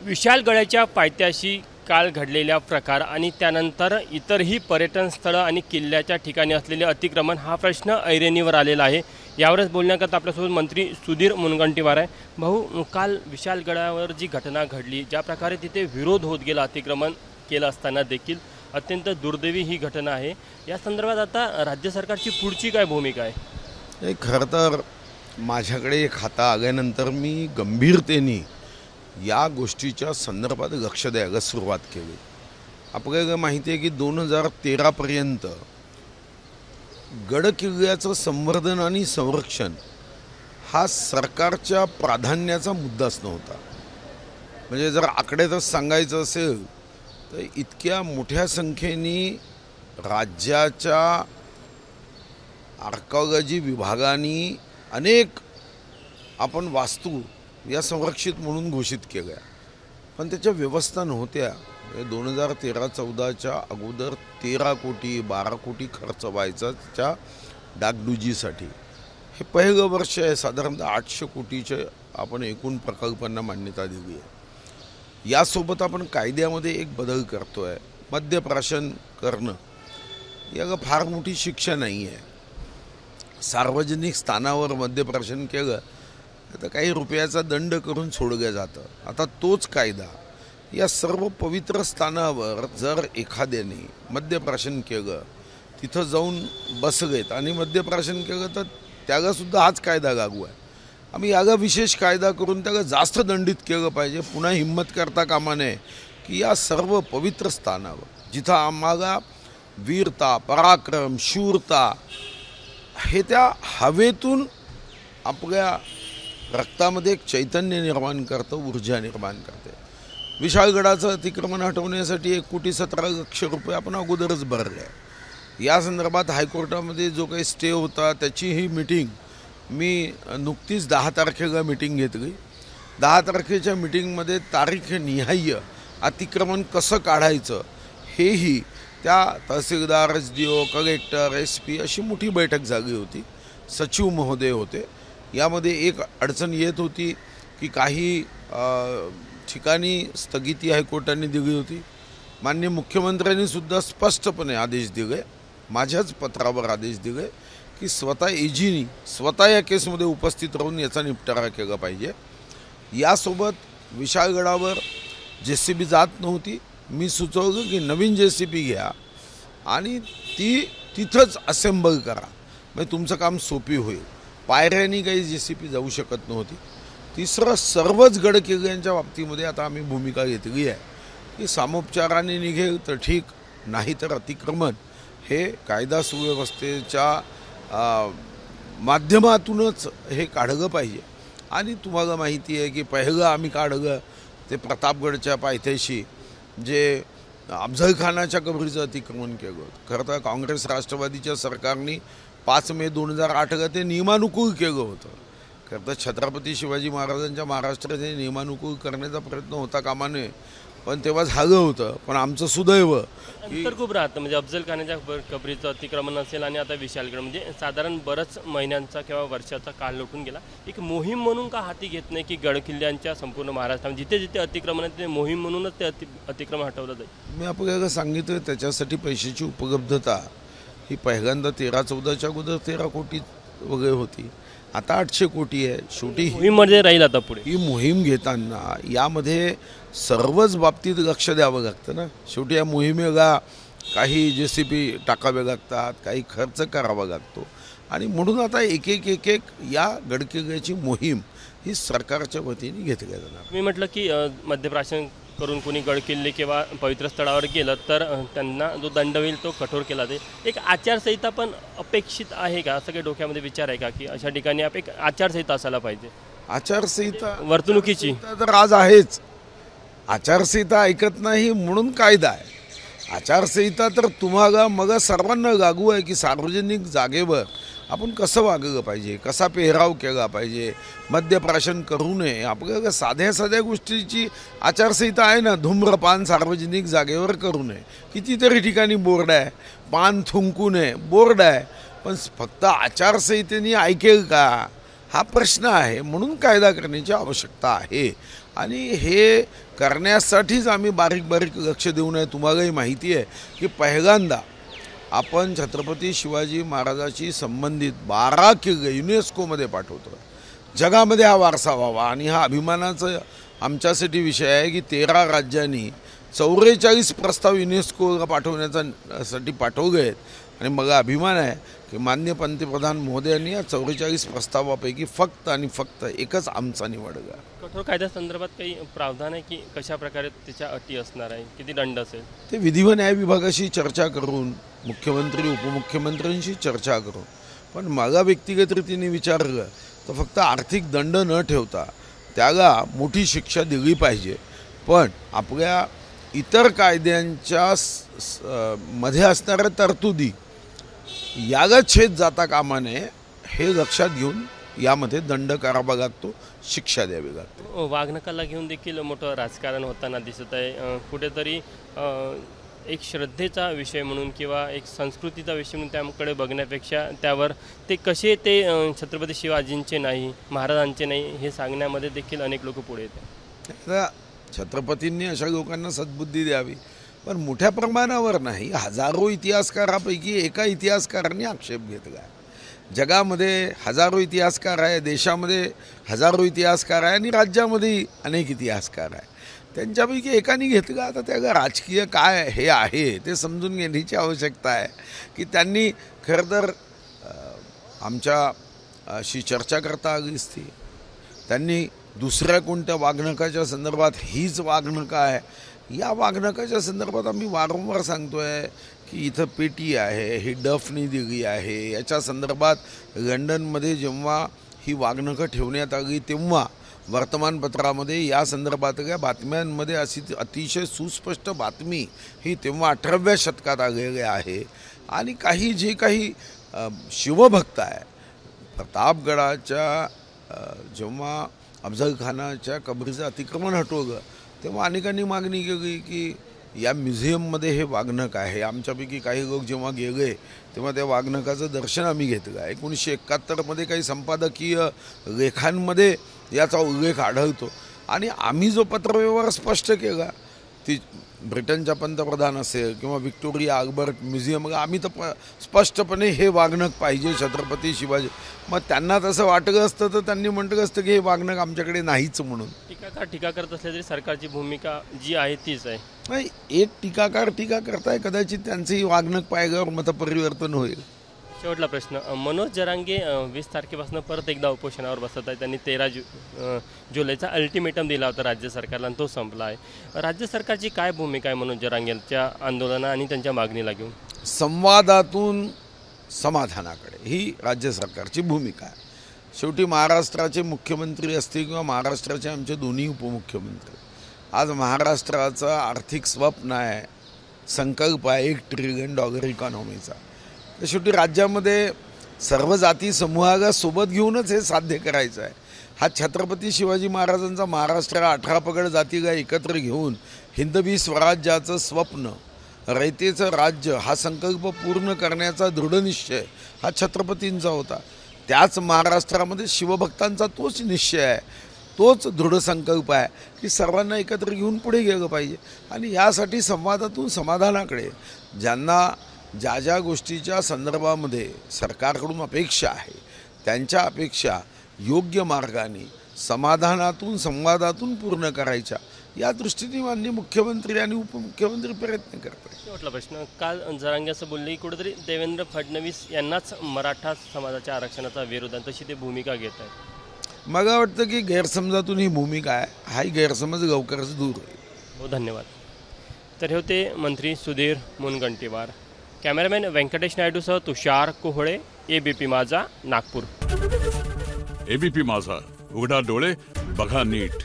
विशाळगडाच्या पायथ्याशी काल घडलेल्या प्रकार आणि त्यानंतर इतरही पर्यटन स्थळं आणि किल्ल्याच्या ठिकाणी असलेले अतिक्रमण हा प्रश्न ऐरणीवर आलेला आहे। यावरच बोलण्याकरता आपल्यासोबत मंत्री सुधीर मुनगंटीवार आहे। भाऊ, काल विशाळगडावर जी घटना घडली, ज्या प्रकारे तिथे विरोध होत गेला अतिक्रमण केलं असताना देखील अत्यंत दुर्दैवी ही घटना आहे। या संदर्भात आता राज्य सरकारची पुढची काय भूमिका आहे? खरं तर माझ्याकडे एक हाता आल्यानंतर मी गंभीरतेने या गोष्टीच्या संदर्भात लक्ष द्यायला सुरुवात केली। आपल्याला माहिती आहे की 2013 पर्यंत गडकिल्ल्याचं संवर्धन आणि संरक्षण हा सरकारच्या प्राधान्याचा मुद्दाच नव्हता। म्हणजे जर आकड्यातच सांगायचं असेल तर इतक्या मोठ्या संख्येने राज्याच्या आर्किओलॉजी विभागाने अनेक आपण वास्तू या संरक्षित म्हणून घोषित केल्या, पण त्याच्या व्यवस्था नव्हत्या। 2013-14च्या अगोदर 13 कोटी 12 कोटी खर्च व्हायचा त्या डागडुजीसाठी। हे पहिलं वर्ष आहे, साधारणतः 800 कोटीचे आपण एकूण प्रकल्पांना मान्यता दिली आहे। यासोबत आपण कायद्यामध्ये एक बदल करतो आहे, मद्यप्राशन करणं याला फार मोठी शिक्षा नाही आहे। सार्वजनिक स्थानावर मद्यप्राशन केलं तर काही रुपयाचा दंड करून सोडलं जातं। आता तोच कायदा या सर्व पवित्र स्थानावर जर एखाद्याने मद्यप्राशन केलं, तिथं जाऊन बसलेत आणि मद्यप्राशन केलं तर त्यालासुद्धा हाच कायदा लागू आहे। आम्ही याला विशेष कायदा करून त्याला जास्त दंडित केलं पाहिजे। पुन्हा हिंमत करता कामा नये की या सर्व पवित्र स्थानावर जिथं आम्हाला वीरता, पराक्रम, शूरता हे त्या हवेतून आपल्या रक्तामध्ये एक चैतन्य निर्माण करतं, ऊर्जा निर्माण करते। विशाळगडाचं अतिक्रमण हटवण्यासाठी 1,17,00,000 रुपये आपण अगोदरच भरले आहे। या संदर्भात हायकोर्टामध्ये जो काही स्टे होता त्याची ही मीटिंग मी नुकतीच 10 तारखेला मीटिंग घेतली। 10 तारखेच्या मीटिंगमध्ये तारीखनिहाय अतिक्रमण कसं काढायचं हेही त्या तहसीलदार, SDO, कलेक्टर, SP अशी मोठी बैठक झाली होती। सचिव महोदय होते। यामध्ये एक अडचण येत होती की काही ठिकाणी स्थगिती हायकोर्टाने दिली होती। माननीय मुख्यमंत्र्यांनी सुद्धा स्पष्टपणे आदेश दिले, माझ्याच पत्रावर आदेश दिले की स्वतः AGनी स्वतः या केसमध्ये उपस्थित राहून याचा निपटारा केला पाहिजे। यासोबत विशाळगडावर JCB जात नव्हती। मी सुचवलं की नवीन JCB घ्या आणि ती तिथंच असेंबल करा, म्हणजे तुमचं काम सोपी होईल। पायऱ्यांनी काही JCB जाऊ शकत नव्हती। तिसरं, सर्वच गडकिल्ल्यांच्या बाबतीमध्ये आता आम्ही भूमिका घेतली आहे की सामोपचाराने निघेल तर ठीक, नाही तर अतिक्रमण हे कायदा सुव्यवस्थेच्या माध्यमातूनच हे काढलं पाहिजे। आणि तुम्हाला माहिती आहे की पहिलं आम्ही काढलं ते प्रतापगडच्या पायथ्याशी जे अफजल खानाच्या कबरीचं अतिक्रमण केलं होतं। खरं तर काँग्रेस राष्ट्रवादीच्या सरकारने 5 मे 2008ला ते नियमानुकूल केलं होतं। खरं तर छत्रपती शिवाजी महाराजांच्या महाराष्ट्रात हे नियमानुकूल करण्याचा प्रयत्न होता कामा नये, पण तेव्हा झालं होतं। पण आमचं सुदैव अंतर खूप राहतं, म्हणजे अफजल खानाच्या कबरीचं अतिक्रमण असेल आणि आता विशाळगड, म्हणजे साधारण बरंच महिन्यांचा किंवा वर्षाचा काळ लोटून गेला। एक मोहीम म्हणून का हाती घेत नाही की गडकिल्ल्यांच्या संपूर्ण महाराष्ट्रामध्ये जिथे जिथे अतिक्रमण आहे ते मोहीम म्हणूनच ते अतिक्रमण हटवलं जाईल? मी आपल्याला सांगितलं त्याच्यासाठी पैशाची उपलब्धता ही पहिल्यांदा 13-14च्या अगोदर 13 कोटी वगैरे होती, आता 800 कोटी आहे। शेवटी मोहीममध्ये राहील आता पुढे। ही मोहीम घेताना यामध्ये सर्वच बाबतीत लक्ष द्यावं लागतं ना। शेवटी या मोहिमेला काही JCB टाकावे लागतात, काही खर्च करावा लागतो, आणि म्हणून आता एक एक या गडकिल्ल्याची मोहीम ही सरकारच्या वतीने घेतली जाणार। मी म्हटलं की मद्यप्राशन करून कोणी गडकिल्ले किंवा पवित्र स्थळावर गेलं तर त्यांना जो दंड होईल तो कठोर केला जाईल। एक आचारसंहिता पण अपेक्षित आहे का? असं काही डोक्यामध्ये विचार आहे का की अशा ठिकाणी एक आचारसंहिता असायला पाहिजे? आचारसंहिता वर्तणुकीची तर आज आहेच। आचारसंहिता ऐकत नाही म्हणून कायदा आहे। आचारसंहिता तर तुम्हाला मग सर्वांना लागू आहे की सार्वजनिक जागेवर आपण कसं वागलं पाहिजे, कसा पेहराव केला पाहिजे, मद्यप्राशन करू नये। आपल्याला साध्या साध्या गोष्टीची आचारसंहिता आहे ना। धूम्रपान सार्वजनिक जागेवर करू नये, कितीतरी ठिकाणी बोर्ड आहे। पान थुंकू नये, बोर्ड आहे, पण फक्त आचारसंहितेने ऐकेल का हा प्रश्न आहे। म्हणून कायदा करण्याची आवश्यकता आहे। आणि हे करण्यासाठीच आम्ही बारीक बारीक लक्ष देऊ नये. तुम्हालाही माहिती आहे की पहिल्यांदा आपण छत्रपती शिवाजी महाराजाशी संबंधित 12 किल्ले युनेस्कोमध्ये पाठवतो. जगामध्ये हा वारसा व्हावा आणि हा अभिमानाचा आमच्यासाठी विषय आहे की 13 राज्यांनी 44 प्रस्ताव युनेस्कोला पाठवण्यासाठी पाठवले आहेत. आणि मला अभिमान आहे की माननीय पंतप्रधान मोदयांनी या 44 प्रस्तावापैकी फक्त आणि फक्त एकच आमचा निवडला. कठोर कायद्यासंदर्भात काही प्रावधान आहे की कशा प्रकारे त्याच्या अटी असणार आहे, किती दंड असेल? ते विधी व न्याय विभागाशी चर्चा करून, मुख्यमंत्री उपमुख्यमंत्र्यांशी चर्चा करून, पण मला व्यक्तिगत रीतीने विचारलं तर फक्त आर्थिक दंड न ठेवता त्याला मोठी शिक्षा दिली पाहिजे. पण आपल्या इतर कायद्यांच्या मध्ये असणाऱ्या तरतुदी याला छेद जाता कामा नये हे लक्षात घेऊन यामध्ये दंड करावा लागतो, शिक्षा द्यावी लागते. वाघनकाला घेऊन देखील मोठं राजकारण होताना दिसत आहे. कुठेतरी एक श्रद्धेचा विषय म्हणून किंवा एक संस्कृतीचा विषय म्हणून त्याकडे बघण्यापेक्षा त्यावर ते कसे ते छत्रपती शिवाजींचे नाही, महाराजांचे नाही हे सांगण्यामध्ये देखील अनेक लोक पुढे येतात. छत्रपतींनी अशा लोकांना सद्बुद्धी द्यावी, पण मोठ्या प्रमाणावर नाही. हजारो इतिहासकारापैकी एका इतिहासकारांनी आक्षेप घेतला आहे. जगामध्ये हजारो इतिहासकार आहे, देशामध्ये हजारो इतिहासकार आहे आणि राज्यामध्ये अनेक इतिहासकार आहे. त्यांच्यापैकी एकाने घेतला. आता त्याला राजकीय काय हे आहे ते समजून घेण्याची आवश्यकता आहे की त्यांनी खरं तर आमच्याशी चर्चा करता आली असती. त्यांनी दुसऱ्या कोणत्या वागणुकाच्या संदर्भात हीच वागणूक आहे, या वागणुकाच्या संदर्भात आम्ही वारंवार सांगतो आहे की इथं पेटी आहे, ही डफनी दिली आहे. याच्या संदर्भात लंडनमध्ये जेव्हा ही वागणुकं ठेवण्यात आली तेव्हा वर्तमानपत्रामध्ये या संदर्भातल्या बातम्यांमध्ये अशी अतिशय सुस्पष्ट बातमी ही तेव्हा 18व्या शतकात आलेली आहे. आणि काही जे काही शिवभक्त आहे, प्रतापगडाच्या जेव्हा अफजल खानाच्या कबरीचं अतिक्रमण हटवलं तेव्हा अनेकांनी मागणी केली की या म्युझियममध्ये हे वाघनक आहे. आमच्यापैकी काही लोक जेव्हा गेले तेव्हा त्या वाघनकाचं दर्शन आम्ही घेतलं. 1971मध्ये काही संपादकीय लेखांमध्ये याचा उल्लेख आढळतो. आणि आम्ही जो पत्रव्यवहार स्पष्ट केला, ती ब्रिटनच्या पंतप्रधान असेल किंवा व्हिक्टोरिया अल्बर्ट म्युझियम, आम्ही तर स्पष्टपणे हे वाघनक पाहिजे छत्रपती शिवाजी. मग त्यांना तसं वाटलं असतं तर त्यांनी म्हटलं असतं की हे वाघनक आमच्याकडे नाहीच म्हणून. टीका करत असले तरी सरकारची भूमिका जी आहे तीच आहे. नाही, एक टीकाकार टीका करताय, कदाचित त्यांचंही वाघनक पाहिल्यावर मतपरिवर्तन होईल. शेवटला प्रश्न, मनोज जरांगे 20 तारखेपासून परत एकदा उपोषणावर बसत आहे. त्यांनी 13 जुलैचा अल्टिमेटम दिला होता राज्य सरकारला आणि तो संपला आहे. राज्य सरकारची काय भूमिका आहे मनोज जरांगेंच्या आंदोलना आणि त्यांच्या मागणीला घेऊन? संवादातून समाधानाकडे ही राज्य सरकारची भूमिका आहे. शेवटी महाराष्ट्राचे मुख्यमंत्री असतील किंवा महाराष्ट्राचे आमचे दोन्ही उपमुख्यमंत्री, आज महाराष्ट्राचं आर्थिक स्वप्न आहे, संकल्प आहे $1 ट्रिलियन इकॉनॉमीचा. तर शेवटी राज्यामध्ये सर्व जाती समूहाला सोबत घेऊनच हे साध्य करायचं आहे. हा छत्रपती शिवाजी महाराजांचा महाराष्ट्राला 18 पगड जातीला एकत्र घेऊन हिंदवी स्वराज्याचं स्वप्न, रयतेचं राज्य हा संकल्प पूर्ण करण्याचा दृढनिश्चय हा छत्रपतींचा होता. त्याच महाराष्ट्रामध्ये शिवभक्तांचा तोच निश्चय आहे, तोच दृढ संकल्प आहे की सर्वांना एकत्र घेऊन पुढे गेलं पाहिजे. आणि यासाठी संवादातून समाधानाकडे, ज्यांना ज्या ज्या गोष्टीच्या संदर्भामध्ये सरकारकडून अपेक्षा आहे त्यांच्या अपेक्षा योग्य मार्गाने समाधानातून संवादातून पूर्ण करायच्या, या दृष्टीने माननीय मुख्यमंत्री आणि उपमुख्यमंत्री प्रयत्न करतात. शेवटला प्रश्न, काल जरांगे असं बोलले की कुठेतरी देवेंद्र फडणवीस यांनाच मराठा समाजाच्या आरक्षणाचा विरोध आहे, तशी ते भूमिका घेत आहेत. मला वाटतं की गैरसमजातून ही भूमिका आहे, हाही गैरसमज लवकरच दूर होईल. हो, धन्यवाद. तर हे होते मंत्री सुधीर मुनगंटीवार. कॅमेरामॅन व्यंकटेश नायडूसह तुषार कोहळे, ABP माझा, नागपूर. ABP माझा, उघडा डोळे बघा नीट.